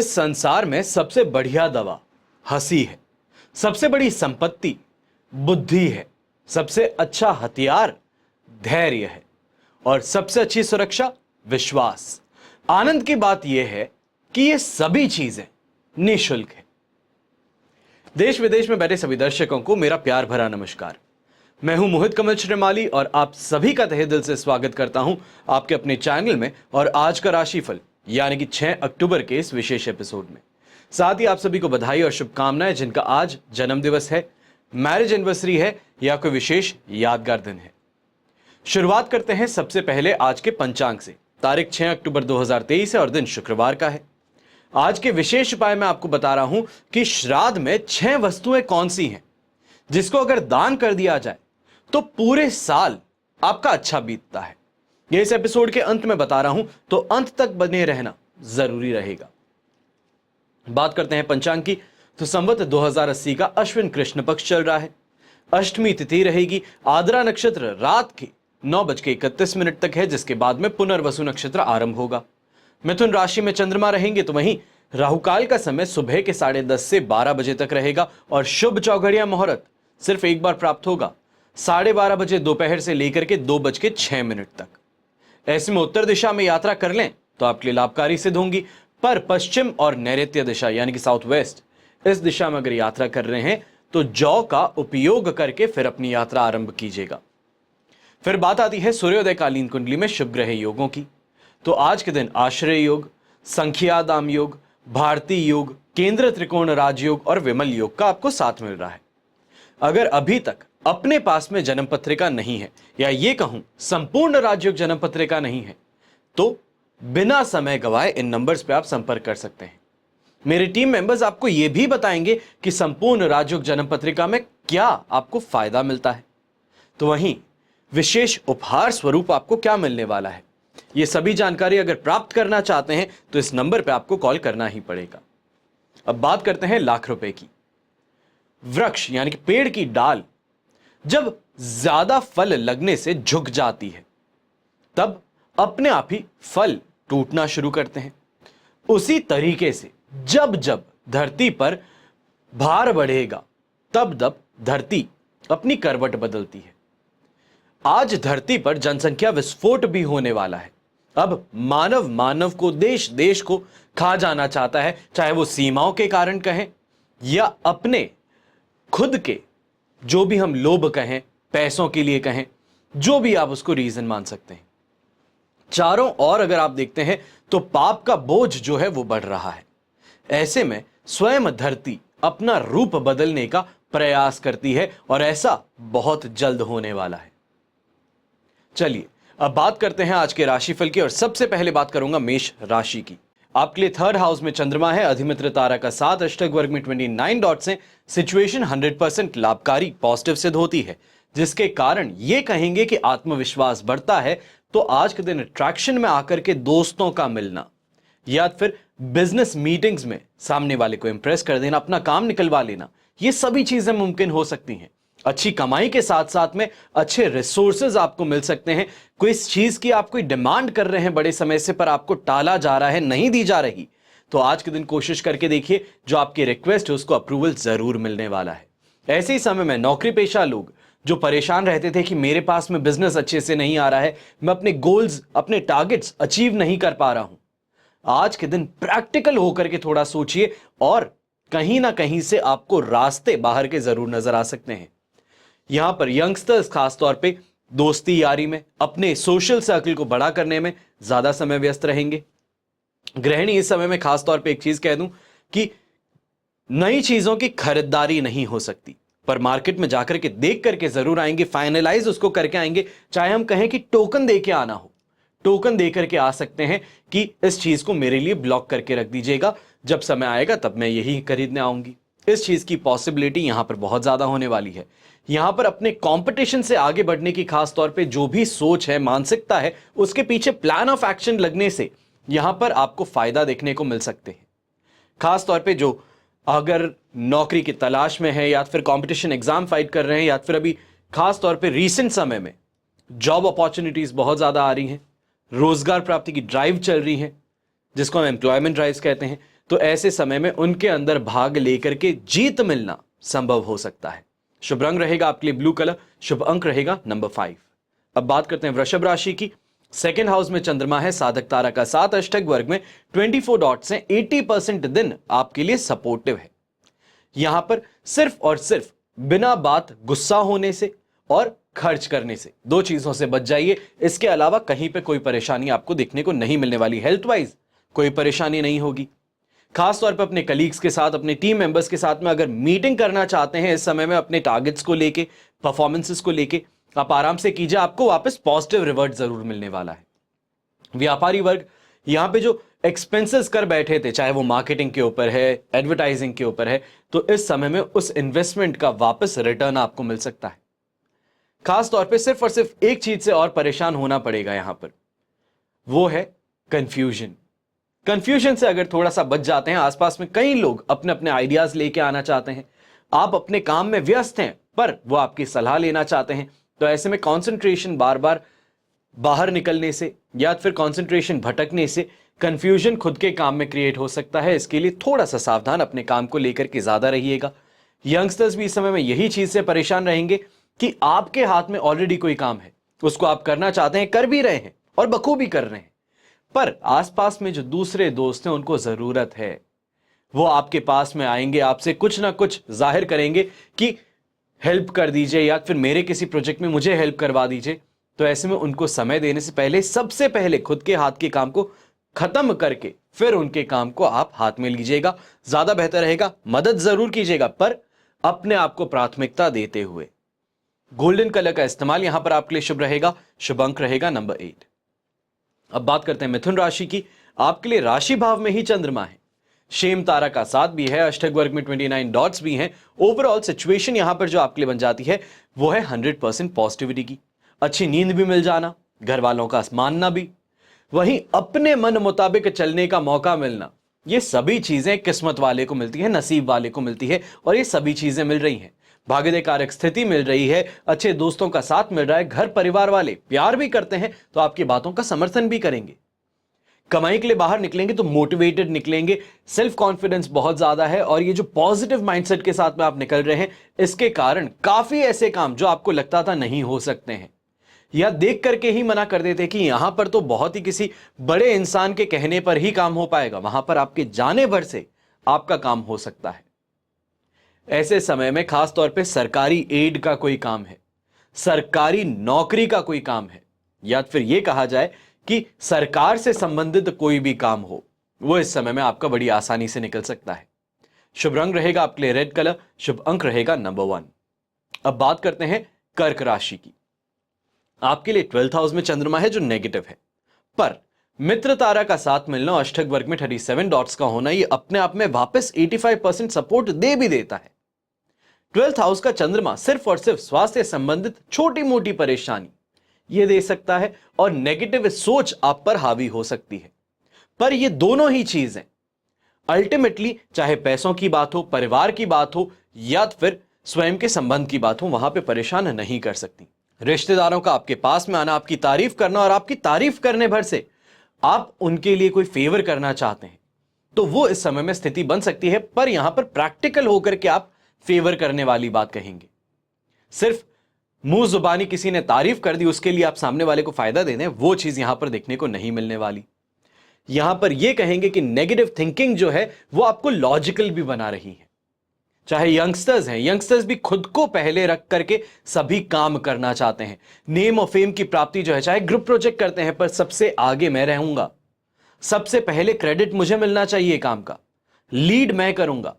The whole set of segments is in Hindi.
इस संसार में सबसे बढ़िया दवा हंसी है, सबसे बड़ी संपत्ति बुद्धि है, सबसे अच्छा हथियार धैर्य है और सबसे अच्छी सुरक्षा विश्वास। आनंद की बात यह है कि ये सभी चीजें निःशुल्क है। देश विदेश में बैठे सभी दर्शकों को मेरा प्यार भरा नमस्कार। मैं हूं मोहित कमल श्रीमाली और आप सभी का तहे दिल से स्वागत करता हूं आपके अपने चैनल में और आज का राशिफल यानी कि 6 अक्टूबर के इस विशेष एपिसोड में। साथ ही आप सभी को बधाई और शुभकामनाएं जिनका आज जन्म दिवस है, मैरिज एनिवर्सरी है या कोई विशेष यादगार दिन है। शुरुआत करते हैं सबसे पहले आज के पंचांग से। तारीख 6 अक्टूबर 2023 है और दिन शुक्रवार का है। आज के विशेष उपाय मैं आपको बता रहा हूं कि श्राद्ध में 6 वस्तुएं कौन सी हैं जिसको अगर दान कर दिया जाए तो पूरे साल आपका अच्छा बीतता है। यह इस एपिसोड के अंत में बता रहा हूं तो अंत तक बने रहना जरूरी रहेगा। बात करते हैं पंचांग की तो संवत 2080 का अश्विन कृष्ण पक्ष चल रहा है। अष्टमी तिथि रहेगी। आद्रा नक्षत्र रात के 9:31 तक है, जिसके बाद में पुनर्वसु नक्षत्र आरंभ होगा। मिथुन राशि में चंद्रमा रहेंगे तो वहीं राहुकाल का समय सुबह के 10:30 से 12 बजे तक रहेगा और शुभ चौघड़िया मुहूर्त सिर्फ एक बार प्राप्त होगा 12:30 बजे दोपहर से लेकर के 2:06 तक। ऐसे में उत्तर दिशा में यात्रा कर लें तो आपके लिए लाभकारी सिद्ध होंगी, पर पश्चिम और नैऋत्य दिशा यानी कि साउथ वेस्ट, इस दिशा में अगर यात्रा कर रहे हैं तो जौ का उपयोग करके फिर अपनी यात्रा आरंभ कीजिएगा। फिर बात आती है सूर्योदयकालीन कुंडली में शुभ ग्रह योगों की। तो आज के दिन आश्रय योग, संख्या दाम योग, भारतीय योग, केंद्र त्रिकोण राजयोग और विमल योग का आपको साथ मिल रहा है। अगर अभी तक अपने पास में जन्म पत्रिका नहीं है या ये कहूं संपूर्ण राजयोग जन्म पत्रिका नहीं है तो बिना समय गवाए इन नंबर्स पे आप संपर्क कर सकते हैं। मेरे टीम मेंबर्स आपको यह भी बताएंगे कि संपूर्ण राजयोग जन्म पत्रिका में क्या आपको फायदा मिलता है, तो वहीं विशेष उपहार स्वरूप आपको क्या मिलने वाला है। यह सभी जानकारी अगर प्राप्त करना चाहते हैं तो इस नंबर पे आपको कॉल करना ही पड़ेगा। अब बात करते हैं लाख रुपए की। वृक्ष यानी कि पेड़ की डाल जब ज्यादा फल लगने से झुक जाती है तब अपने आप ही फल टूटना शुरू करते हैं। उसी तरीके से जब जब धरती पर भार बढ़ेगा तब तब धरती अपनी करवट बदलती है। आज धरती पर जनसंख्या विस्फोट भी होने वाला है। अब मानव मानव को, देश देश को खा जाना चाहता है, चाहे वो सीमाओं के कारण कहें या अपने खुद के जो भी हम लोभ कहें, पैसों के लिए कहें, जो भी आप उसको रीजन मान सकते हैं। चारों ओर अगर आप देखते हैं तो पाप का बोझ जो है वो बढ़ रहा है। ऐसे में स्वयं धरती अपना रूप बदलने का प्रयास करती है और ऐसा बहुत जल्द होने वाला है। चलिए अब बात करते हैं आज के राशिफल की और सबसे पहले बात करूंगा मेष राशि की। आपके लिए 3rd हाउस में चंद्रमा है, अधिमित्र तारा का 7, अष्टक वर्ग में 29 डॉट्स हैं। सिचुएशन 100% लाभकारी पॉजिटिव सिद्ध होती है, जिसके कारण यह कहेंगे कि आत्मविश्वास बढ़ता है। तो आज के दिन अट्रैक्शन में आकर के दोस्तों का मिलना या फिर बिजनेस मीटिंग्स में सामने वाले को इंप्रेस कर देना, अपना काम निकलवा लेना, ये सभी चीजें मुमकिन हो सकती हैं। अच्छी कमाई के साथ साथ में अच्छे रिसोर्सेज आपको मिल सकते हैं। कोई इस चीज की आप कोई डिमांड कर रहे हैं बड़े समय से पर आपको टाला जा रहा है, नहीं दी जा रही, तो आज के दिन कोशिश करके देखिए, जो आपकी रिक्वेस्ट है उसको अप्रूवल जरूर मिलने वाला है। ऐसे ही समय में नौकरी पेशा लोग जो परेशान रहते थे कि मेरे पास में बिजनेस अच्छे से नहीं आ रहा है, मैं अपने गोल्स, अपने टारगेट्स अचीव नहीं कर पा रहा हूं, आज के दिन प्रैक्टिकल होकर के थोड़ा सोचिए और कहीं ना कहीं से आपको रास्ते बाहर के जरूर नजर आ सकते हैं। यहां पर यंगस्टर्स खासतौर पे दोस्ती यारी में, अपने सोशल सर्कल को बड़ा करने में ज्यादा समय व्यस्त रहेंगे। गृहिणी इस समय में खासतौर पे एक चीज कह दूं कि नई चीजों की खरीदारी नहीं हो सकती, पर मार्केट में जाकर के देख करके जरूर आएंगे, फाइनलाइज उसको करके आएंगे। चाहे हम कहें कि टोकन दे के आना हो, टोकन दे करके आ सकते हैं कि इस चीज को मेरे लिए ब्लॉक करके रख दीजिएगा, जब समय आएगा तब मैं यही खरीदने आऊंगी। इस चीज की पॉसिबिलिटी यहां पर बहुत ज्यादा होने वाली है। यहां पर अपने कंपटीशन से आगे बढ़ने की खास तौर पे जो भी सोच है, मानसिकता है, उसके पीछे प्लान ऑफ एक्शन लगने से यहां पर आपको फायदा देखने को मिल सकते हैं। खास तौर पे जो अगर नौकरी की तलाश में है या फिर कंपटीशन एग्जाम फाइट कर रहे हैं या फिर अभी खास तौर पे रीसेंट समय में जॉब अपॉर्चुनिटीज बहुत ज्यादा आ रही हैं, रोजगार प्राप्ति की ड्राइव चल रही है, जिसको हम एम्प्लॉयमेंट ड्राइव्स कहते हैं, तो ऐसे समय में उनके अंदर भाग लेकर के जीत मिलना संभव हो सकता है। शुभ रंग रहेगा आपके लिए ब्लू कलर, शुभ अंक रहेगा नंबर 5। अब बात करते हैं वृषभ राशि की। सेकेंड हाउस में चंद्रमा है, साधक तारा का साथ, अष्टक वर्ग में 24 डॉट्स हैं। 80% दिन आपके लिए सपोर्टिव है। यहां पर सिर्फ और सिर्फ बिना बात गुस्सा होने से और खर्च करने से, दो चीजों से बच जाइए। इसके अलावा कहीं पे कोई परेशानी आपको देखने को नहीं मिलने वाली। हेल्थ वाइज कोई परेशानी नहीं होगी। खासतौर पर अपने कलीग्स के साथ, अपने टीम मेंबर्स के साथ में अगर मीटिंग करना चाहते हैं इस समय में अपने टारगेट्स को लेके, परफॉर्मेंसेस को लेके, आप आराम से कीजिए। आपको वापस पॉजिटिव रिवर्ट जरूर मिलने वाला है। व्यापारी वर्ग यहां पे जो एक्सपेंसेस कर बैठे थे, चाहे वो मार्केटिंग के ऊपर है, एडवर्टाइजिंग के ऊपर है, तो इस समय में उस इन्वेस्टमेंट का वापस रिटर्न आपको मिल सकता है। खास तौर पे सिर्फ और सिर्फ एक चीज से और परेशान होना पड़ेगा यहां पर, वो है कंफ्यूजन। कंफ्यूजन से अगर थोड़ा सा बच जाते हैं, आसपास में कई लोग अपने अपने आइडियाज लेके आना चाहते हैं, आप अपने काम में व्यस्त हैं पर वो आपकी सलाह लेना चाहते हैं, तो ऐसे में कंसंट्रेशन बार बार बाहर निकलने से या फिर कंसंट्रेशन भटकने से कंफ्यूजन खुद के काम में क्रिएट हो सकता है। इसके लिए थोड़ा सा सावधान अपने काम को लेकर के ज्यादा रहिएगा। यंगस्टर्स भी इस समय में यही चीज से परेशान रहेंगे कि आपके हाथ में ऑलरेडी कोई काम है, उसको आप करना चाहते हैं, कर भी रहे हैं और बखूबी कर रहे हैं, पर आसपास में जो दूसरे दोस्त हैं उनको जरूरत है, वो आपके पास में आएंगे, आपसे कुछ ना कुछ जाहिर करेंगे कि हेल्प कर दीजिए या फिर मेरे किसी प्रोजेक्ट में मुझे हेल्प करवा दीजिए। तो ऐसे में उनको समय देने से पहले सबसे पहले खुद के हाथ के काम को खत्म करके फिर उनके काम को आप हाथ में लीजिएगा, ज्यादा बेहतर रहेगा। मदद जरूर कीजिएगा पर अपने आप को प्राथमिकता देते हुए। गोल्डन कलर का इस्तेमाल यहां पर आपके लिए शुभ रहेगा, शुभ अंक रहेगा नंबर 8। अब बात करते हैं मिथुन राशि की। आपके लिए राशि भाव में ही चंद्रमा है, शेम तारा का साथ भी है, अष्टक वर्ग में 29 डॉट्स भी हैं। ओवरऑल सिचुएशन यहां पर जो आपके लिए बन जाती है वो है 100% पॉजिटिविटी की। अच्छी नींद भी मिल जाना, घर वालों का मानना भी, वहीं अपने मन मुताबिक चलने का मौका मिलना, ये सभी चीजें किस्मत वाले को मिलती है, नसीब वाले को मिलती है, और ये सभी चीजें मिल रही हैं। भाग्यदेय कारक स्थिति मिल रही है, अच्छे दोस्तों का साथ मिल रहा है, घर परिवार वाले प्यार भी करते हैं तो आपकी बातों का समर्थन भी करेंगे। कमाई के लिए बाहर निकलेंगे तो मोटिवेटेड निकलेंगे, सेल्फ कॉन्फिडेंस बहुत ज्यादा है, और ये जो पॉजिटिव माइंडसेट के साथ में आप निकल रहे हैं, इसके कारण काफी ऐसे काम जो आपको लगता था नहीं हो सकते हैं या देख करके ही मना कर देते कि यहां पर तो बहुत ही किसी बड़े इंसान के कहने पर ही काम हो पाएगा, वहां पर आपके जाने भर से आपका काम हो सकता है। ऐसे समय में खास तौर पे सरकारी एड का कोई काम है, सरकारी नौकरी का कोई काम है, या फिर यह कहा जाए कि सरकार से संबंधित कोई भी काम हो, वो इस समय में आपका बड़ी आसानी से निकल सकता है। शुभ रंग रहेगा आपके लिए रेड कलर, शुभ अंक रहेगा नंबर 1। अब बात करते हैं कर्क राशि की। आपके लिए 12th हाउस में चंद्रमा है जो नेगेटिव है, पर मित्र तारा का साथ मिलना, अष्टक वर्ग में 37 डॉट्स का होना, ये अपने आप में वापस 85% सपोर्ट दे भी देता है। 12th हाउस का चंद्रमा सिर्फ और सिर्फ स्वास्थ्य संबंधित छोटी मोटी परेशानी ये दे सकता है और नेगेटिव सोच आप पर हावी हो सकती है, पर ये दोनों ही चीजें अल्टीमेटली चाहे पैसों की बात हो, परिवार की बात हो या फिर स्वयं के संबंध की बात हो, वहां पे परेशान नहीं कर सकती। रिश्तेदारों का आपके पास में आना, आपकी तारीफ करना और आपकी तारीफ करने भर से आप उनके लिए कोई फेवर करना चाहते हैं तो वो इस समय में स्थिति बन सकती है, पर यहां पर प्रैक्टिकल होकर के आप फेवर करने वाली बात कहेंगे। सिर्फ मुंह जुबानी किसी ने तारीफ कर दी उसके लिए आप सामने वाले को फायदा दे दें, वो चीज यहां पर देखने को नहीं मिलने वाली। यहां पर यह कहेंगे कि नेगेटिव थिंकिंग जो है वो आपको लॉजिकल भी बना रही है। चाहे यंगस्टर्स हैं, यंगस्टर्स भी खुद को पहले रख करके सभी काम करना चाहते हैं। नेम और फेम की प्राप्ति जो है, चाहे ग्रुप प्रोजेक्ट करते हैं पर सबसे आगे मैं रहूंगा, सबसे पहले क्रेडिट मुझे मिलना चाहिए, काम का लीड मैं करूंगा,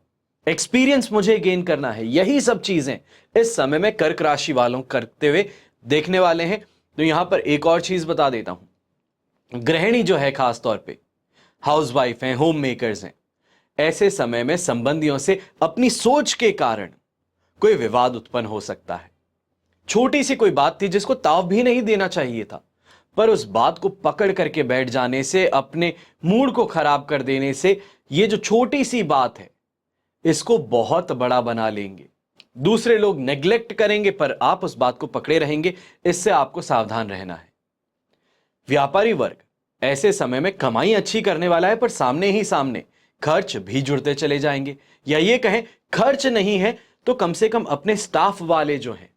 एक्सपीरियंस मुझे गेन करना है। यही सब चीजें इस समय में कर्क राशि वालों करते हुए देखने वाले हैं। तो यहां पर एक और चीज बता देता हूं, गृहिणी जो है, खास तौर पे हाउसवाइफ हैं, होम मेकर्स हैं, ऐसे समय में संबंधियों से अपनी सोच के कारण कोई विवाद उत्पन्न हो सकता है। छोटी सी कोई बात थी जिसको ताव भी नहीं देना चाहिए था, पर उस बात को पकड़ करके बैठ जाने से, अपने मूड को खराब कर देने से, ये जो छोटी सी बात है इसको बहुत बड़ा बना लेंगे। दूसरे लोग नेग्लेक्ट करेंगे पर आप उस बात को पकड़े रहेंगे, इससे आपको सावधान रहना है। व्यापारी वर्ग ऐसे समय में कमाई अच्छी करने वाला है, पर सामने ही सामने खर्च भी जुड़ते चले जाएंगे, या ये कहें खर्च नहीं है तो कम से कम अपने स्टाफ वाले जो हैं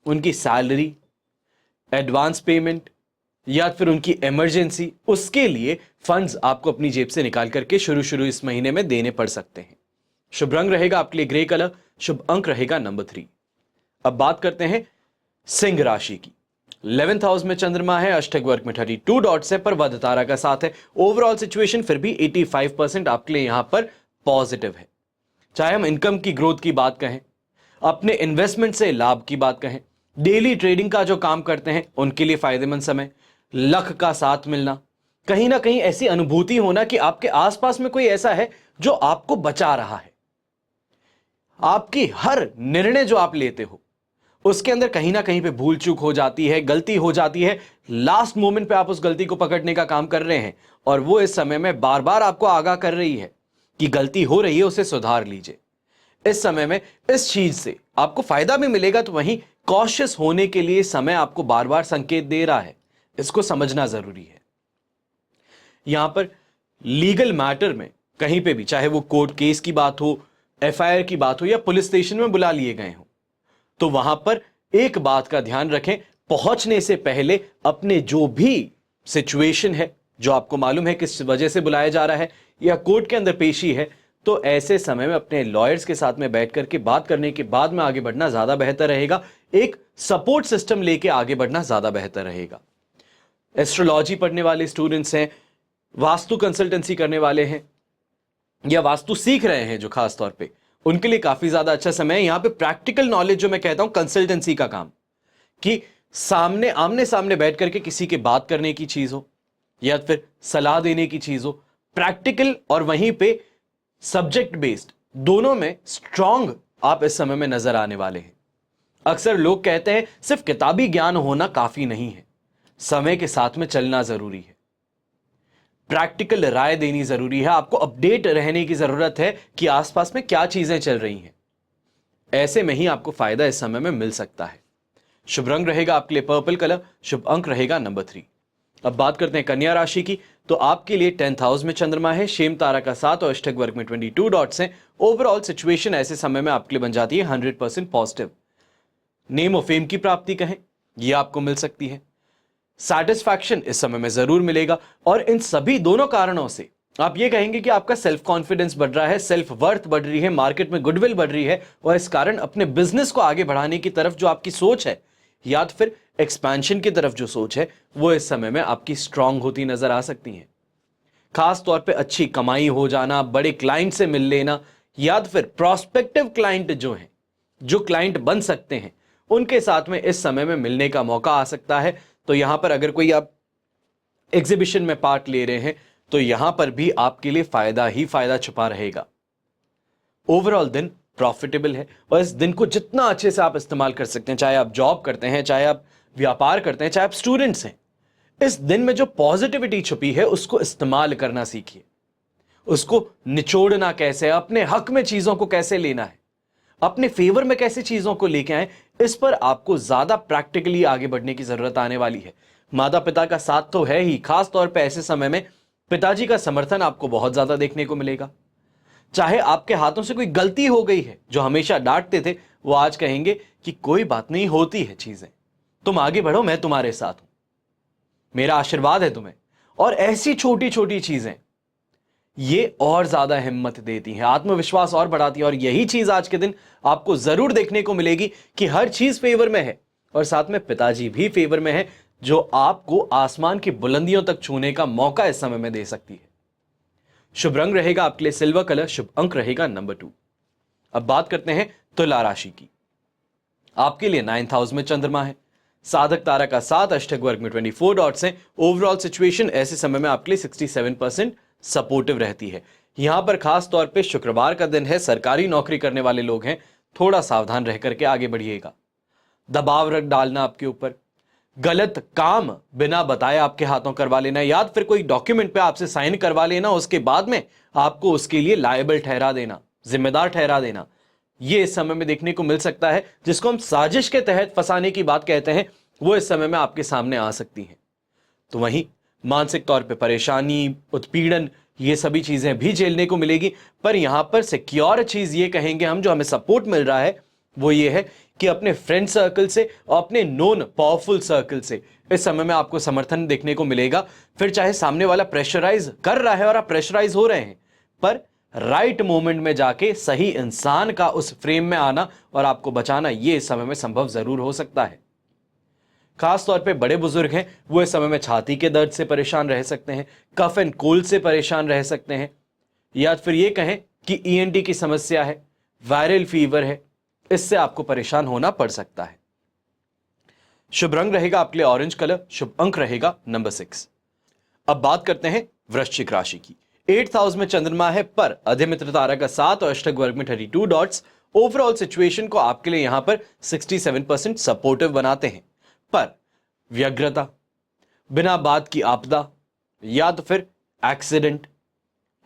उनकी सैलरी, एडवांस पेमेंट या फिर उनकी इमरजेंसी, उसके लिए फंड्स आपको अपनी जेब से निकाल करके शुरू इस महीने में देने पड़ सकते हैं। शुभ रंग रहेगा आपके लिए ग्रे कलर, शुभ अंक रहेगा नंबर 3। अब बात करते हैं सिंह राशि की। 11th हाउस में चंद्रमा है, अष्टक वर्ग में 32 डॉट्स है, पर वध तारा का साथ है। ओवरऑल सिचुएशन फिर भी 85% आपके लिए यहां पर पॉजिटिव है। चाहे हम इनकम की ग्रोथ की बात कहें, अपने इन्वेस्टमेंट से लाभ की बात कहें, डेली ट्रेडिंग का जो काम करते हैं उनके लिए फायदेमंद समय, लक का साथ मिलना, कहीं ना कहीं ऐसी अनुभूति होना कि आपके आसपास में कोई ऐसा है जो आपको बचा रहा है। आपकी हर निर्णय जो आप लेते हो उसके अंदर कहीं ना कहीं पे भूल चूक हो जाती है, गलती हो जाती है, लास्ट मोमेंट पे आप उस गलती को पकड़ने का काम कर रहे हैं और वो इस समय में बार बार आपको आगाह कर रही है कि गलती हो रही है, उसे सुधार लीजिए। इस समय में इस चीज से आपको फायदा भी मिलेगा, तो वहीं कॉशियस होने के लिए समय आपको बार बार संकेत दे रहा है, इसको समझना जरूरी है। यहां पर लीगल मैटर में कहीं पे भी, चाहे वो कोर्ट केस की बात हो, एफआईआर की बात हो या पुलिस स्टेशन में बुला लिए गए हो, तो वहां पर एक बात का ध्यान रखें, पहुंचने से पहले अपने जो भी सिचुएशन है, जो आपको मालूम है किस वजह से बुलाया जा रहा है या कोर्ट के अंदर पेशी है, तो ऐसे समय में अपने लॉयर्स के साथ में बैठ करके बात करने के बाद में आगे बढ़ना ज्यादा बेहतर रहेगा। एक सपोर्ट सिस्टम लेके आगे बढ़ना ज्यादा बेहतर रहेगा। एस्ट्रोलॉजी पढ़ने वाले स्टूडेंट्स हैं, वास्तु कंसल्टेंसी करने वाले हैं या वास्तु सीख रहे हैं जो खास तौर पे, उनके लिए काफी ज्यादा अच्छा समय है। यहां पे प्रैक्टिकल नॉलेज जो मैं कहता हूं, कंसल्टेंसी का काम, कि सामने आमने सामने बैठ करके किसी के बात करने की चीज हो या फिर सलाह देने की चीज हो, प्रैक्टिकल और वहीं पे सब्जेक्ट बेस्ड, दोनों में स्ट्रांग आप इस समय में नजर आने वाले हैं। अक्सर लोग कहते हैं सिर्फ किताबी ज्ञान होना काफी नहीं है, समय के साथ में चलना जरूरी है, प्रैक्टिकल राय देनी जरूरी है, आपको अपडेट रहने की जरूरत है कि आसपास में क्या चीजें चल रही हैं। ऐसे में ही आपको फायदा इस समय में मिल सकता है। शुभ रंग रहेगा आपके लिए पर्पल कलर, शुभ अंक रहेगा नंबर 3। अब बात करते हैं कन्या राशि की, तो आपके लिए 10th हाउस में चंद्रमा है, शेम तारा का साथ और अष्टक वर्ग में 22 डॉट्स हैं। ओवरऑल सिचुएशन ऐसे समय में आपके लिए बन जाती है 100% पॉजिटिव। नेम और फेम की प्राप्ति कहें, यह आपको मिल सकती है। सैटिस्फैक्शन इस समय में जरूर मिलेगा और इन सभी दोनों कारणों से आप ये कहेंगे कि आपका सेल्फ कॉन्फिडेंस बढ़ रहा है, सेल्फ वर्थ बढ़ रही है, मार्केट में गुडविल बढ़ रही है और इस कारण अपने बिजनेस को आगे बढ़ाने की तरफ जो आपकी सोच है या फिर एक्सपेंशन की तरफ जो सोच है वो इस समय में आपकी स्ट्रांग होती नजर आ सकती है। खास तौर पे अच्छी कमाई हो जाना, बड़े क्लाइंट से मिल लेना या फिर प्रोस्पेक्टिव क्लाइंट जो हैं, जो क्लाइंट बन सकते हैं, उनके साथ में इस समय में मिलने का मौका आ सकता है। तो यहां पर अगर कोई आप एग्जीबिशन में पार्ट ले रहे हैं तो यहां पर भी आपके लिए फायदा ही फायदा छुपा रहेगा। ओवरऑल दिन प्रॉफिटेबल है और इस दिन को जितना अच्छे से आप इस्तेमाल कर सकते हैं, चाहे आप जॉब करते हैं, चाहे आप व्यापार करते हैं, चाहे आप स्टूडेंट्स हैं, इस दिन में जो पॉजिटिविटी छुपी है उसको इस्तेमाल करना सीखिए। उसको निचोड़ना कैसे है, अपने हक में चीजों को कैसे लेना है, अपने फेवर में कैसे चीजों को लेके आए, इस पर आपको ज्यादा प्रैक्टिकली आगे बढ़ने की जरूरत आने वाली है। माता पिता का साथ तो है ही, खास तौर पे ऐसे समय में पिताजी का समर्थन आपको बहुत ज्यादा देखने को मिलेगा। चाहे आपके हाथों से कोई गलती हो गई है, जो हमेशा डांटते थे वो आज कहेंगे कि कोई बात नहीं, होती है चीजें, तुम आगे बढ़ो, मैं तुम्हारे साथ हूं, मेरा आशीर्वाद है तुम्हें। और ऐसी छोटी छोटी चीजें ये और ज्यादा हिम्मत देती हैं, आत्मविश्वास और बढ़ाती है। और यही चीज आज के दिन आपको जरूर देखने को मिलेगी कि हर चीज फेवर में है और साथ में पिताजी भी फेवर में है, जो आपको आसमान की बुलंदियों तक छूने का मौका इस समय में दे सकती है। शुभ रंग रहेगा आपके लिए सिल्वर कलर, शुभ अंक रहेगा नंबर 2। अब बात करते हैं तुला राशि की। आपके लिए 9th हाउस में चंद्रमा है, साधक तारा का साथ, अष्टक वर्ग में 24 डॉट्स हैं। ओवरऑल सिचुएशन ऐसे समय में आपके लिए 67% सपोर्टिव रहती है। यहां पर खास तौर पे शुक्रवार का दिन है, सरकारी नौकरी करने वाले लोग हैं, थोड़ा सावधान रह करके आगे बढ़िएगा। दबाव रख डालना आपके ऊपर, गलत काम बिना बताए आपके हाथों करवा लेना या फिर कोई डॉक्यूमेंट पे आपसे साइन करवा लेना, उसके बाद में आपको उसके लिए लायबल ठहरा देना, जिम्मेदार ठहरा देना, ये इस समय में देखने को मिल सकता है। जिसको हम साजिश के तहत फंसाने की बात कहते हैं, वो इस समय में आपके सामने आ सकती है। तो वहीं मानसिक तौर पे परेशानी, उत्पीड़न ये सभी चीजें भी झेलने को मिलेगी। पर यहां पर सिक्योर चीज ये कहेंगे हम, जो हमें सपोर्ट मिल रहा है वो ये है कि अपने फ्रेंड सर्कल से और अपने नोन पावरफुल सर्कल से इस समय में आपको समर्थन देखने को मिलेगा। फिर चाहे सामने वाला प्रेशराइज कर रहा है और आप प्रेशराइज हो रहे हैं, पर राइट मोमेंट में जाके सही इंसान का उस फ्रेम में आना और आपको बचाना, ये इस समय में संभव जरूर हो सकता है। खास तौर पे बड़े बुजुर्ग हैं, वो इस समय में छाती के दर्द से परेशान रह सकते हैं, कफ एंड कोल्ड से परेशान रह सकते हैं, या फिर ये कहें कि ईएनटी की समस्या है, वायरल फीवर है, इससे आपको परेशान होना पड़ सकता है। शुभ रंग रहेगा आपके लिए ऑरेंज कलर, शुभ अंक रहेगा नंबर 6। अब बात करते हैं वृश्चिक राशि की। 8th हाउस में चंद्रमा है, पर अधिमित्र तारा का 7 और अष्टक वर्ग में 32 डॉट्स ओवरऑल सिचुएशन को आपके लिए यहां पर 67% सपोर्टिव बनाते हैं। पर व्यग्रता, बिना बात की आपदा, या तो फिर एक्सीडेंट,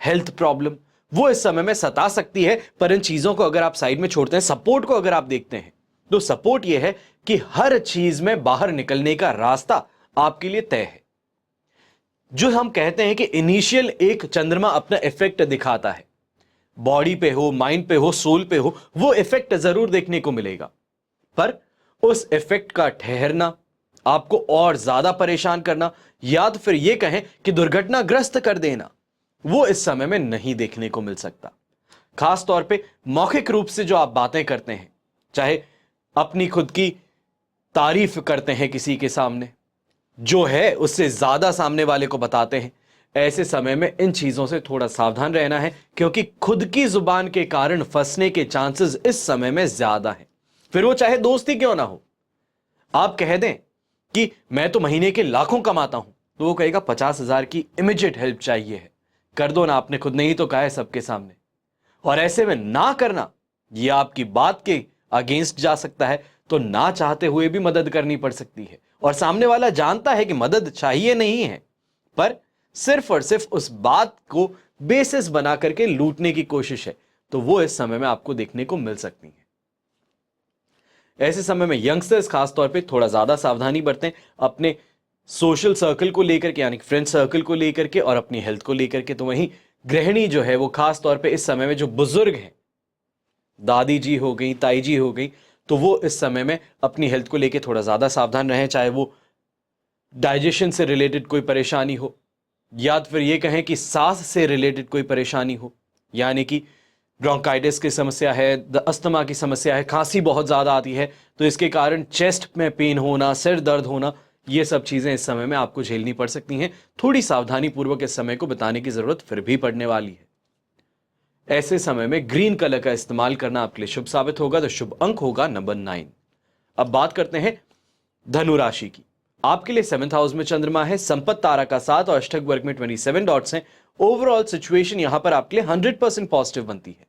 हेल्थ प्रॉब्लम, वो इस समय में सता सकती है। पर इन चीजों को अगर आप साइड में छोड़ते हैं, सपोर्ट को अगर आप देखते हैं, तो सपोर्ट यह है कि हर चीज में बाहर निकलने का रास्ता आपके लिए तय है। जो हम कहते हैं कि इनिशियल एक चंद्रमा अपना इफेक्ट दिखाता है, बॉडी पे हो, माइंड पे हो, सोल पे हो, वो इफेक्ट जरूर देखने को मिलेगा। पर उस इफेक्ट का ठहरना, आपको और ज्यादा परेशान करना, या तो फिर यह कहें कि दुर्घटनाग्रस्त कर देना, वो इस समय में नहीं देखने को मिल सकता। खास तौर पे मौखिक रूप से जो आप बातें करते हैं, चाहे अपनी खुद की तारीफ करते हैं किसी के सामने, जो है उससे ज्यादा सामने वाले को बताते हैं, ऐसे समय में इन चीजों से थोड़ा सावधान रहना है, क्योंकि खुद की जुबान के कारण फंसने के चांसेस इस समय में ज्यादा हैं। फिर वो चाहे दोस्ती क्यों ना हो, आप कह दें कि मैं तो महीने के लाखों कमाता हूं, तो वो कहेगा 50,000 की इमीडिएट हेल्प चाहिए है, कर दो ना, आपने खुद ने ही तो कहा है सबके सामने। और ऐसे में ना करना, यह आपकी बात के अगेंस्ट जा सकता है, तो ना चाहते हुए भी मदद करनी पड़ सकती है। और सामने वाला जानता है कि मदद चाहिए नहीं है, पर सिर्फ और सिर्फ उस बात को बेसिस बना करके लूटने की कोशिश है, तो वो इस समय में आपको देखने को मिल सकती है। ऐसे समय में यंगस्टर्स खास तौर पे थोड़ा ज्यादा सावधानी बरतें, अपने सोशल सर्कल को लेकर के, यानी फ्रेंड सर्कल को लेकर के, और अपनी हेल्थ को लेकर के। तो वहीं गृहिणी जो है वो खास तौर पे इस समय में, जो बुजुर्ग हैं, दादी जी हो गई, ताई जी हो गई, तो वो इस समय में अपनी हेल्थ को लेकर थोड़ा ज्यादा सावधान रहें, चाहे वो डाइजेशन से रिलेटेड कोई परेशानी हो, या फिर ये कहें कि सांस से रिलेटेड कोई परेशानी हो, यानी कि ब्रोंकाइटिस की समस्या है, अस्थमा की समस्या है, खांसी बहुत ज़्यादा आती है, तो इसके कारण चेस्ट में पेन होना, सिर दर्द होना, ये सब चीज़ें इस समय में आपको झेलनी पड़ सकती हैं। थोड़ी सावधानी पूर्वक इस समय को बिताने की ज़रूरत फिर भी पड़ने वाली है। ऐसे समय में ग्रीन कलर का इस्तेमाल करना आपके लिए शुभ साबित होगा, तो शुभ अंक होगा नंबर 9। अब बात करते हैं धनु राशि की। आपके लिए 7th हाउस में चंद्रमा है, संपत्ति तारा का 7 और अष्टक वर्ग में 27 डॉट्स हैं। ओवरऑल सिचुएशन यहां पर आपके लिए 100% पॉजिटिव बनती है।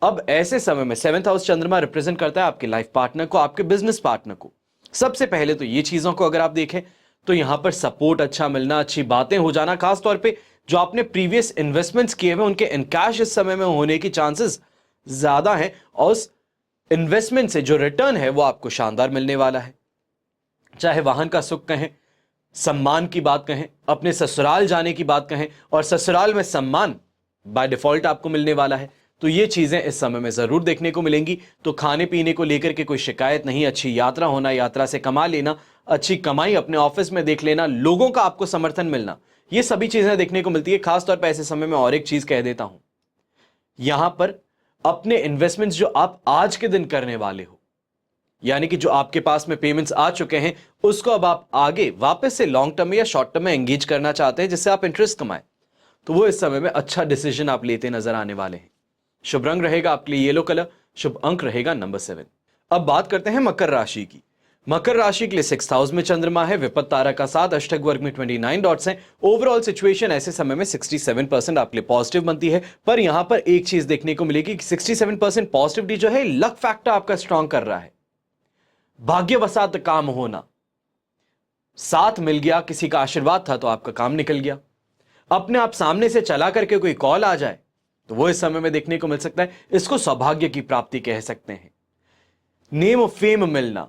अब ऐसे समय में 7th हाउस चंद्रमा रिप्रेजेंट करता है आपके लाइफ पार्टनर को, आपके बिजनेस पार्टनर को। सबसे पहले तो ये चीजों को अगर आप देखें, तो यहां पर सपोर्ट अच्छा मिलना, अच्छी बातें हो जाना, खास तौर पे जो आपने प्रीवियस इन्वेस्टमेंट्स किए हुए उनके इनकैश इस समय में होने की चांसेस ज्यादा हैं, और उस इन्वेस्टमेंट से जो रिटर्न है वो आपको शानदार मिलने वाला है। चाहे वाहन का सुख कहें, सम्मान की बात कहें, अपने ससुराल जाने की बात कहें, और ससुराल में सम्मान बाय डिफॉल्ट आपको मिलने वाला है, तो ये चीजें इस समय में जरूर देखने को मिलेंगी। तो खाने पीने को लेकर के कोई शिकायत नहीं, अच्छी यात्रा होना, यात्रा से कमा लेना, अच्छी कमाई अपने ऑफिस में देख लेना, लोगों का आपको समर्थन मिलना, ये सभी चीजें देखने को मिलती है। खासतौर पर ऐसे समय में और एक चीज कह देता हूं, यहां पर अपने इन्वेस्टमेंट्स जो आप आज के दिन करने वाले हो, यानी कि जो आपके पास में पेमेंट्स आ चुके हैं, उसको अब आप आगे वापस से लॉन्ग टर्म में या शॉर्ट टर्म में एंगेज करना चाहते हैं, जिससे आप इंटरेस्ट कमाएं, तो वो इस समय में अच्छा डिसीजन आप लेते नजर आने वाले हैं। शुभ रंग रहेगा आपके लिए येलो कलर, शुभ अंक रहेगा नंबर 7। अब बात करते हैं मकर राशि की। मकर राशि के लिए 6th हाउस में चंद्रमा है, विपत्त तारा का 7, अष्टक वर्ग में 29 डॉट्स हैं। ओवरऑल सिचुएशन ऐसे समय में 67% आपके लिए पॉजिटिव बनती है। पर यहां पर एक चीज देखने को मिलेगी कि 67% पॉजिटिविटी जो है, लक फैक्टर आपका स्ट्रांग कर रहा है, भाग्यवशात काम होना, साथ मिल गया, किसी का आशीर्वाद था तो आपका काम निकल गया। अपने आप सामने से चला करके कोई कॉल आ जाए, तो वो इस समय में देखने को मिल सकता है। इसको सौभाग्य की प्राप्ति कह सकते हैं। नेम ऑफ फेम मिलना,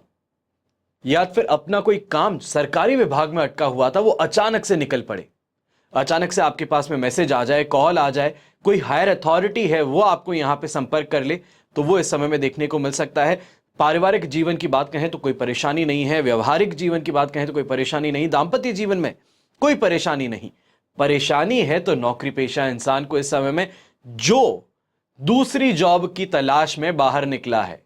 या फिर अपना कोई काम सरकारी विभाग में अटका हुआ था, वो अचानक से निकल पड़े, अचानक से आपके पास में मैसेज आ जाए, कॉल आ जाए, कोई हायर अथॉरिटी है वो आपको यहां पे संपर्क कर ले, तो वो इस समय में देखने को मिल सकता है। पारिवारिक जीवन की बात कहें तो कोई परेशानी नहीं है, व्यवहारिक जीवन की बात कहें तो कोई परेशानी नहीं, दांपत्य जीवन में कोई परेशानी नहीं। परेशानी है तो नौकरी पेशा इंसान को इस समय में, जो दूसरी जॉब की तलाश में बाहर निकला है,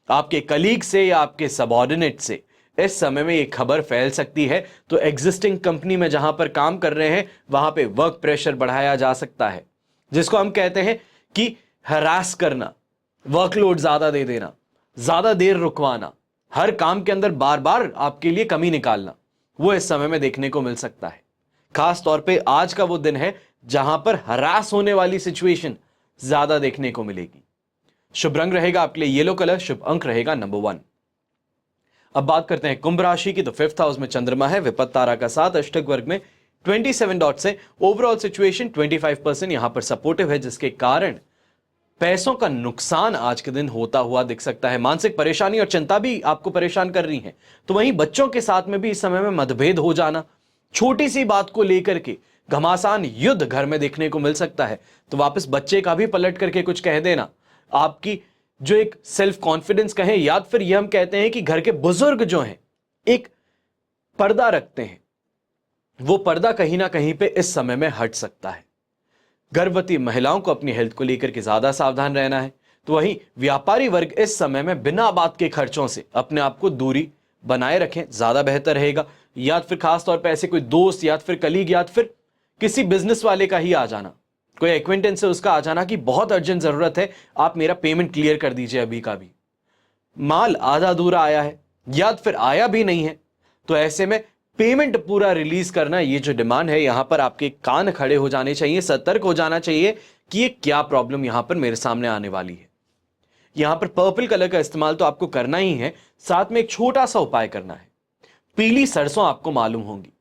आपके कलीग से या आपके सबऑर्डिनेट से इस समय में एक खबर फैल सकती है। तो एग्जिस्टिंग कंपनी में जहां पर काम कर रहे हैं वहां पे वर्क प्रेशर बढ़ाया जा सकता है, जिसको हम कहते हैं कि हरास करना, वर्कलोड ज्यादा दे देना, ज्यादा देर रुकवाना, हर काम के अंदर बार बार आपके लिए कमी निकालना, वो इस समय में देखने को मिल सकता है। खास तौर पे आज का वो दिन है जहां पर हरास होने वाली सिचुएशन ज्यादा देखने को मिलेगी। शुभ रंग रहेगा आपके लिए येलो कलर, शुभ अंक रहेगा नंबर 1। अब बात करते हैं कुंभ राशि की। तो 5th हाउस में चंद्रमा है, विपत्त तारा का साथ, अष्टक वर्ग में 27 डॉट से। ओवरऑल सिचुएशन 25% यहां पर सपोर्टिव है, जिसके कारण पैसों का नुकसान आज के दिन होता हुआ दिख सकता है। मानसिक परेशानी और चिंता भी आपको परेशान कर रही है। तो वहीं बच्चों के साथ में भी इस समय में मतभेद हो जाना, छोटी सी बात को लेकर के घमासान युद्ध घर में देखने को मिल सकता है। तो वापस बच्चे का भी पलट करके कुछ कह देना, आपकी जो एक सेल्फ कॉन्फिडेंस कहें, या फिर यह हम कहते हैं कि घर के बुजुर्ग जो हैं एक पर्दा रखते हैं, वो पर्दा कहीं ना कहीं पे इस समय में हट सकता है। गर्भवती महिलाओं को अपनी हेल्थ को लेकर के ज्यादा सावधान रहना है। तो वहीं व्यापारी वर्ग इस समय में बिना बात के खर्चों से अपने आप को दूरी बनाए रखें, ज्यादा बेहतर रहेगा। या फिर खास तौर पे ऐसे कोई दोस्त या फिर कलीग या फिर किसी बिजनेस वाले का ही आ जाना, कोई एक्वेंटेंस से उसका आ जाना कि बहुत अर्जेंट जरूरत है, आप मेरा पेमेंट क्लियर कर दीजिए अभी का भी। माल आधा अधूरा आया है या फिर आया भी नहीं है, तो ऐसे में पेमेंट पूरा रिलीज करना, ये जो डिमांड है, यहां पर आपके कान खड़े हो जाने चाहिए, सतर्क हो जाना चाहिए कि ये क्या प्रॉब्लम यहां पर मेरे सामने आने वाली है। यहां पर पर्पल कलर का इस्तेमाल तो आपको करना ही है, साथ में एक छोटा सा उपाय करना है। पीली सरसों आपको मालूम होंगी,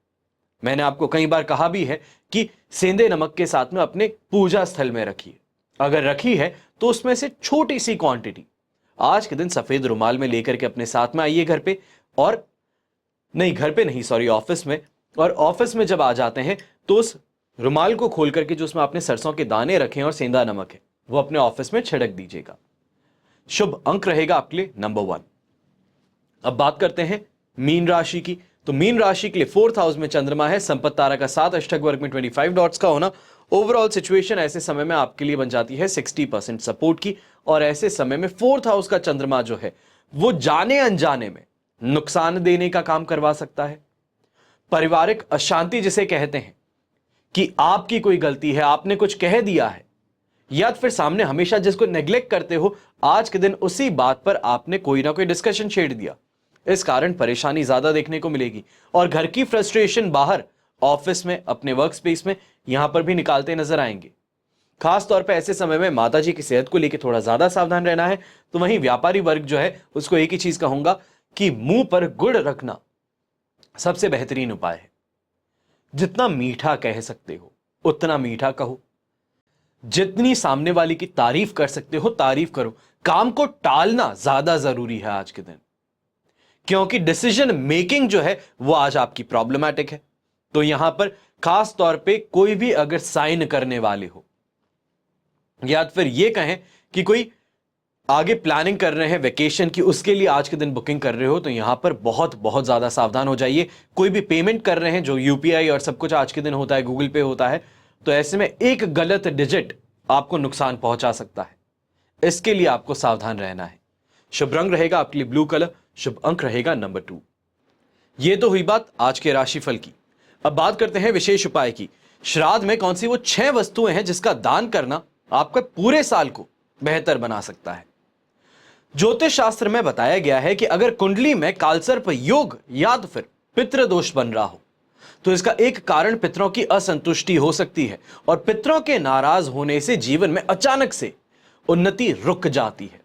मैंने आपको कई बार कहा भी है कि सेंधे नमक के साथ में अपने पूजा स्थल में रखिए। अगर रखी है तो उसमें से छोटी सी क्वांटिटी आज के दिन सफेद रुमाल में लेकर के अपने साथ में आइए घर पे, और नहीं घर पे नहीं, सॉरी ऑफिस में। और ऑफिस में जब आ जाते हैं तो उस रुमाल को खोल करके जो उसमें आपने सरसों के दाने रखे हैं और सेंधा नमक है, वो अपने ऑफिस में छिड़क दीजिएगा। शुभ अंक रहेगा आपके लिए नंबर 1। अब बात करते हैं मीन राशि की। तो मीन राशि के लिए 4th हाउस में चंद्रमा है, संपत्त तारा का साथ, अष्टक वर्ग में 25 डॉट्स का होना। ओवरऑल सिचुएशन ऐसे समय में आपके लिए बन जाती है 60% सपोर्ट की। और ऐसे समय में 4th हाउस का चंद्रमा जो है वो जाने अनजाने में नुकसान देने का काम करवा सकता है। पारिवारिक अशांति जिसे कहते हैं कि आपकी कोई गलती है, आपने कुछ कह दिया है, या फिर सामने हमेशा जिसको नेग्लेक्ट करते हो, आज के दिन उसी बात पर आपने कोई ना कोई डिस्कशन छेड़ दिया, इस कारण परेशानी ज्यादा देखने को मिलेगी। और घर की फ्रस्ट्रेशन बाहर ऑफिस में, अपने वर्क स्पेस में, यहां पर भी निकालते नजर आएंगे। खास तौर पे ऐसे समय में माता जी की सेहत को लेकर थोड़ा ज्यादा सावधान रहना है। तो वहीं व्यापारी वर्ग जो है उसको एक ही चीज कहूंगा कि मुंह पर गुड़ रखना सबसे बेहतरीन उपाय है। जितना मीठा कह सकते हो उतना मीठा कहो, जितनी सामने वाले की तारीफ कर सकते हो तारीफ करो। काम को टालना ज्यादा जरूरी है आज के दिन, क्योंकि डिसीजन मेकिंग जो है वो आज आपकी प्रॉब्लमैटिक है। तो यहां पर खास तौर पे कोई भी अगर साइन करने वाले हो, या फिर ये कहें कि कोई आगे प्लानिंग कर रहे हैं वेकेशन की, उसके लिए आज के दिन बुकिंग कर रहे हो, तो यहां पर बहुत बहुत ज्यादा सावधान हो जाइए। कोई भी पेमेंट कर रहे हैं जो यूपीआई और सब कुछ आज के दिन होता है, गूगल पे होता है, तो ऐसे में एक गलत डिजिट आपको नुकसान पहुंचा सकता है। इसके लिए आपको सावधान रहना है। शुभ रंग रहेगा आपके लिए ब्लू कलर, शुभ अंक रहेगा नंबर 2। ये तो हुई बात आज के राशिफल की। अब बात करते हैं विशेष उपाय की। श्राद्ध में कौन सी वो 6 वस्तुएं हैं जिसका दान करना आपके पूरे साल को बेहतर बना सकता है। ज्योतिष शास्त्र में बताया गया है कि अगर कुंडली में कालसर्प योग या तो फिर पितृदोष बन रहा हो, तो इसका एक कारण पितरों की असंतुष्टि हो सकती है, और पितरों के नाराज होने से जीवन में अचानक से उन्नति रुक जाती है।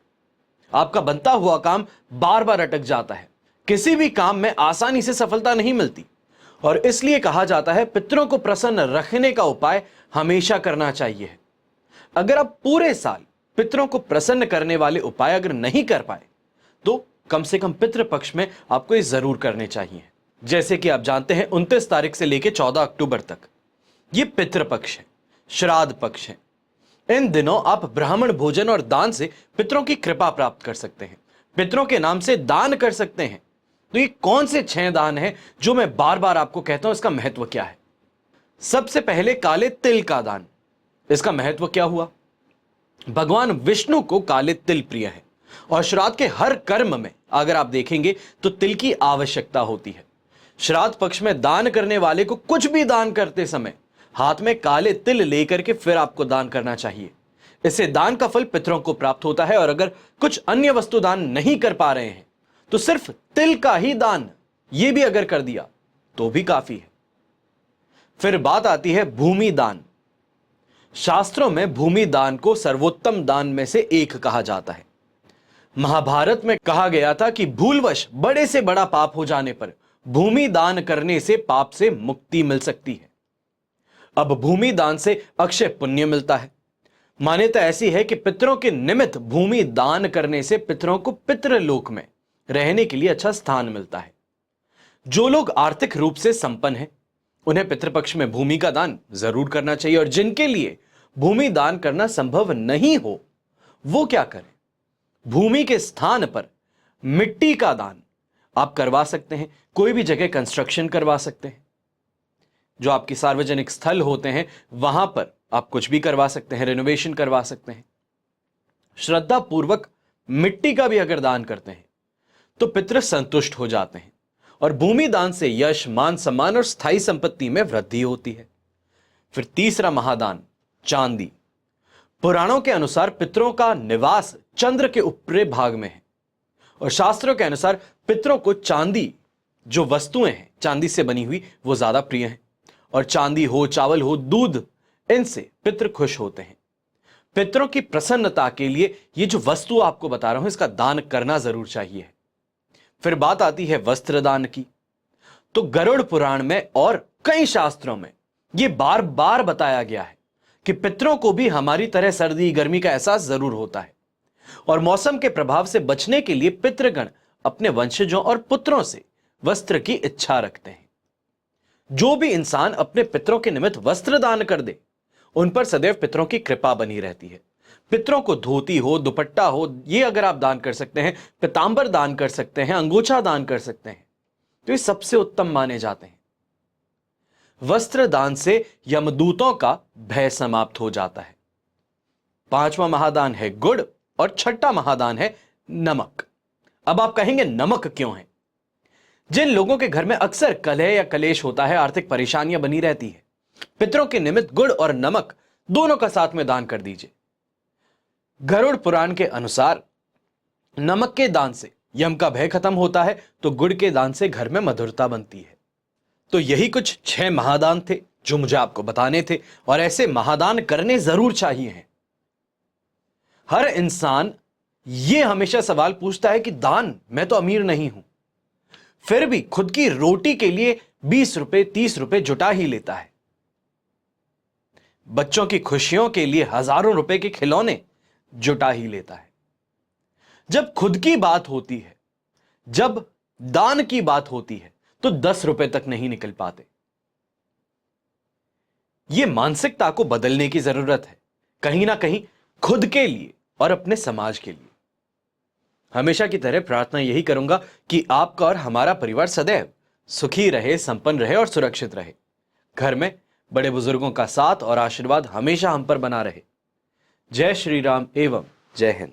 आपका बनता हुआ काम बार बार अटक जाता है, किसी भी काम में आसानी से सफलता नहीं मिलती, और इसलिए कहा जाता है पितरों को प्रसन्न रखने का उपाय हमेशा करना चाहिए। अगर आप पूरे साल पितरों को प्रसन्न करने वाले उपाय अगर नहीं कर पाए, तो कम से कम पितृ पक्ष में आपको ये जरूर करने चाहिए। जैसे कि आप जानते हैं 29 तारीख से लेकर 14 अक्टूबर तक ये पितृपक्ष है, श्राद्ध पक्ष है। इन दिनों आप ब्राह्मण भोजन और दान से पितरों की कृपा प्राप्त कर सकते हैं, पितरों के नाम से दान कर सकते हैं। तो ये कौन से 6 दान हैं जो मैं बार बार आपको कहता हूं, इसका महत्व क्या है? सबसे पहले काले तिल का दान। इसका महत्व क्या हुआ? भगवान विष्णु को काले तिल प्रिय है और श्राद्ध के हर कर्म में अगर आप देखेंगे तो तिल की आवश्यकता होती है। श्राद्ध पक्ष में दान करने वाले को कुछ भी दान करते समय हाथ में काले तिल लेकर के फिर आपको दान करना चाहिए। इससे दान का फल पितरों को प्राप्त होता है और अगर कुछ अन्य वस्तु दान नहीं कर पा रहे हैं तो सिर्फ तिल का ही दान यह भी अगर कर दिया तो भी काफी है। फिर बात आती है भूमि दान। शास्त्रों में भूमि दान को सर्वोत्तम दान में से एक कहा जाता है। महाभारत में कहा गया था कि भूलवश बड़े से बड़ा पाप हो जाने पर भूमि दान करने से पाप से मुक्ति मिल सकती है। अब भूमि दान से अक्षय पुण्य मिलता है। मान्यता ऐसी है कि पितरों के निमित्त भूमि दान करने से पितरों को पितृलोक में रहने के लिए अच्छा स्थान मिलता है। जो लोग आर्थिक रूप से संपन्न हैं उन्हें पितृपक्ष में भूमि का दान जरूर करना चाहिए और जिनके लिए भूमि दान करना संभव नहीं हो वो क्या करें? भूमि के स्थान पर मिट्टी का दान आप करवा सकते हैं। कोई भी जगह कंस्ट्रक्शन करवा सकते हैं। जो आपकी सार्वजनिक स्थल होते हैं वहां पर आप कुछ भी करवा सकते हैं, रेनोवेशन करवा सकते हैं। श्रद्धा पूर्वक मिट्टी का भी अगर दान करते हैं तो पितृ संतुष्ट हो जाते हैं और भूमि दान से यश, मान, सम्मान और स्थायी संपत्ति में वृद्धि होती है। फिर तीसरा महादान चांदी। पुराणों के अनुसार पितरों का निवास चंद्र के ऊपरी भाग में है और शास्त्रों के अनुसार पितरों को चांदी, जो वस्तुएं हैं चांदी से बनी हुई, वो ज्यादा प्रिय हैं और चांदी हो, चावल हो, दूध, इनसे पितृ खुश होते हैं। पितरों की प्रसन्नता के लिए ये जो वस्तु आपको बता रहा हूं इसका दान करना जरूर चाहिए। फिर बात आती है वस्त्र दान की। तो गरुड़ पुराण में और कई शास्त्रों में यह बार बार बताया गया है कि पितरों को भी हमारी तरह सर्दी गर्मी का एहसास जरूर होता है और मौसम के प्रभाव से बचने के लिए पितृगण अपने वंशजों और पुत्रों से वस्त्र की इच्छा रखते हैं। जो भी इंसान अपने पितरों के निमित्त वस्त्र दान कर दे उन पर सदैव पितरों की कृपा बनी रहती है। पितरों को धोती हो, दुपट्टा हो, ये अगर आप दान कर सकते हैं, पीतांबर दान कर सकते हैं, अंगोछा दान कर सकते हैं तो ये सबसे उत्तम माने जाते हैं। वस्त्र दान से यमदूतों का भय समाप्त हो जाता है। 5वां महादान है गुड़ और 6ठा महादान है नमक। अब आप कहेंगे नमक क्यों है? जिन लोगों के घर में अक्सर कलह या कलेश होता है, आर्थिक परेशानियां बनी रहती है, पितरों के निमित्त गुड़ और नमक दोनों का साथ में दान कर दीजिए। गरुड़ पुराण के अनुसार नमक के दान से यम का भय खत्म होता है तो गुड़ के दान से घर में मधुरता बनती है। तो यही कुछ 6 महादान थे जो मुझे आपको बताने थे और ऐसे महादान करने जरूर चाहिए हैं। हर इंसान ये हमेशा सवाल पूछता है कि दान, मैं तो अमीर नहीं हूं, फिर भी खुद की रोटी के लिए 20 रुपए 30 रुपए जुटा ही लेता है। बच्चों की खुशियों के लिए हजारों रुपए के खिलौने जुटा ही लेता है। जब खुद की बात होती है, जब दान की बात होती है तो 10 रुपए तक नहीं निकल पाते। यह मानसिकता को बदलने की जरूरत है, कहीं ना कहीं खुद के लिए और अपने समाज के लिए। हमेशा की तरह प्रार्थना यही करूंगा कि आपका और हमारा परिवार सदैव सुखी रहे, संपन्न रहे और सुरक्षित रहे। घर में बड़े बुजुर्गों का साथ और आशीर्वाद हमेशा हम पर बना रहे। जय श्री राम एवं जय हिंद।